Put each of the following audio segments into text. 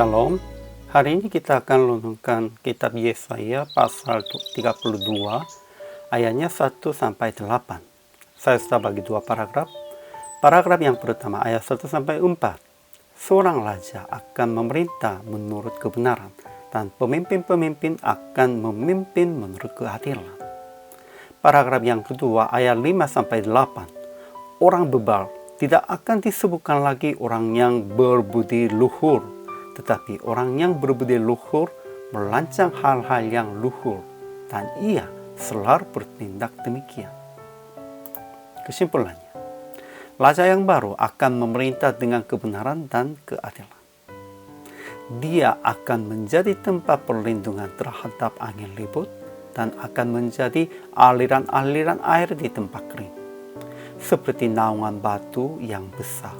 Shalom. Hari ini kita akan renungkan kitab Yesaya pasal 32 ayatnya 1 sampai 8. Saya sudah bagi dua paragraf. Paragraf yang pertama ayat 1 sampai 4. Seorang raja akan memerintah menurut kebenaran dan pemimpin-pemimpin akan memimpin menurut keadilan. Paragraf yang kedua ayat 5 sampai 8. Orang bebal tidak akan disebutkan lagi orang yang berbudi luhur, tetapi orang yang berbudi luhur melancang hal-hal yang luhur, dan ia selalu bertindak demikian. Kesimpulannya, raja yang baru akan memerintah dengan kebenaran dan keadilan. Dia akan menjadi tempat perlindungan terhadap angin ribut dan akan menjadi aliran-aliran air di tempat kering, seperti naungan batu yang besar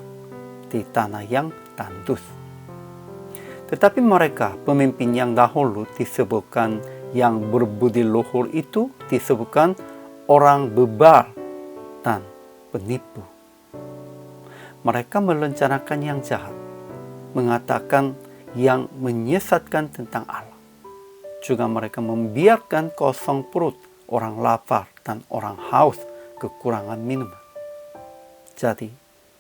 di tanah yang tandus. Tetapi mereka, pemimpin yang dahulu disebutkan yang berbudi luhur itu disebutkan orang bebal dan penipu. Mereka merencanakan yang jahat, mengatakan yang menyesatkan tentang Allah. Juga mereka membiarkan kosong perut orang lapar dan orang haus kekurangan minuman. Jadi,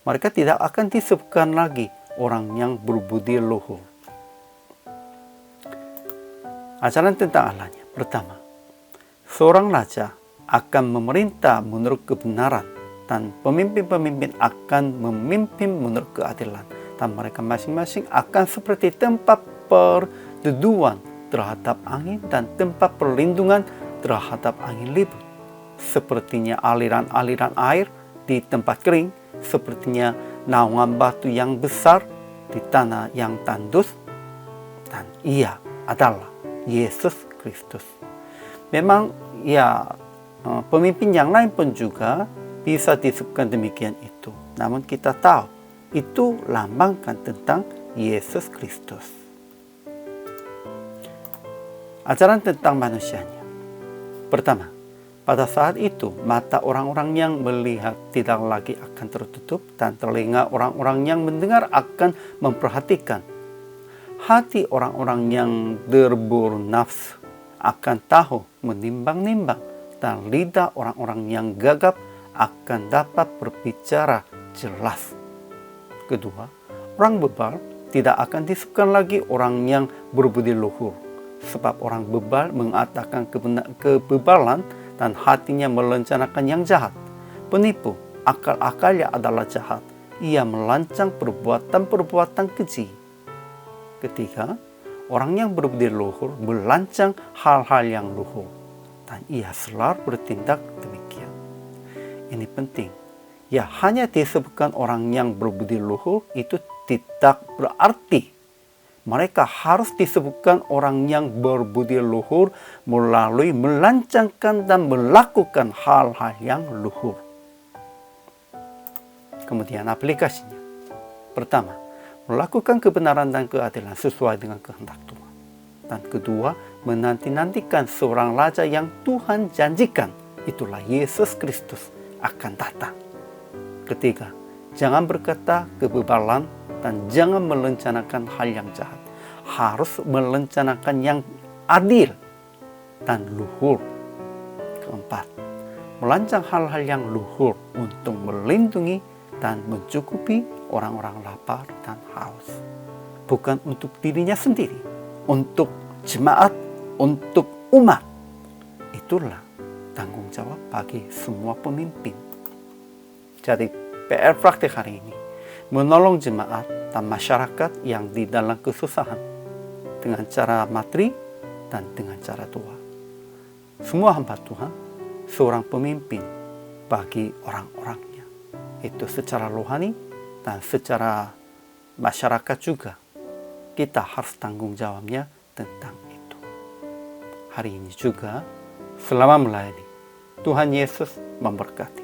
mereka tidak akan disebutkan lagi orang yang berbudi luhur. Ajaran tentang Allahnya. Pertama, seorang raja akan memerintah menurut kebenaran dan pemimpin-pemimpin akan memimpin menurut keadilan, dan mereka masing-masing akan seperti tempat perteduhan terhadap angin dan tempat perlindungan terhadap angin ribut. Sepertinya aliran-aliran air di tempat kering, sepertinya naungan batu yang besar di tanah yang tandus, dan ia adalah Yesus Kristus. Memang pemimpin yang lain pun juga bisa disebutkan demikian itu. Namun kita tahu itu lambangkan tentang Yesus Kristus. Ajaran tentang manusianya. Pertama, pada saat itu mata orang-orang yang melihat tidak lagi akan tertutup dan telinga orang-orang yang mendengar akan memperhatikan. Hati orang-orang yang berburu nafsu akan tahu menimbang-nimbang, dan lidah orang-orang yang gagap akan dapat berbicara jelas. Kedua, orang bebal tidak akan disebutkan lagi orang yang berbudi luhur, sebab orang bebal mengatakan kebebalan dan hatinya merencanakan yang jahat. Penipu, akal-akalnya adalah jahat. Ia melancang perbuatan-perbuatan keji. Ketiga, orang yang berbudi luhur melancang hal-hal yang luhur, dan ia selalu bertindak demikian. Ini penting. Ya, hanya disebutkan orang yang berbudi luhur itu tidak berarti mereka harus disebutkan orang yang berbudi luhur melalui melancangkan dan melakukan hal-hal yang luhur. Kemudian aplikasinya. Pertama, melakukan kebenaran dan keadilan sesuai dengan kehendak Tuhan. Dan kedua, menanti-nantikan seorang raja yang Tuhan janjikan, itulah Yesus Kristus, akan datang. Ketiga, jangan berkata kebebalan dan jangan merencanakan hal yang jahat. Harus merencanakan yang adil dan luhur. Keempat, melancang hal-hal yang luhur untuk melindungi dan mencukupi orang-orang lapar dan haus. Bukan untuk dirinya sendiri, untuk jemaat, untuk umat. Itulah tanggung jawab bagi semua pemimpin. Jadi PR praktik hari ini, menolong jemaat dan masyarakat yang di dalam kesusahan dengan cara materi dan dengan cara doa. Semua hamba Tuhan, seorang pemimpin bagi orang-orangnya. Itu secara rohani dan secara masyarakat juga. Kita harus tanggung jawabnya tentang itu. Hari ini juga, selama melayani, Tuhan Yesus memberkati.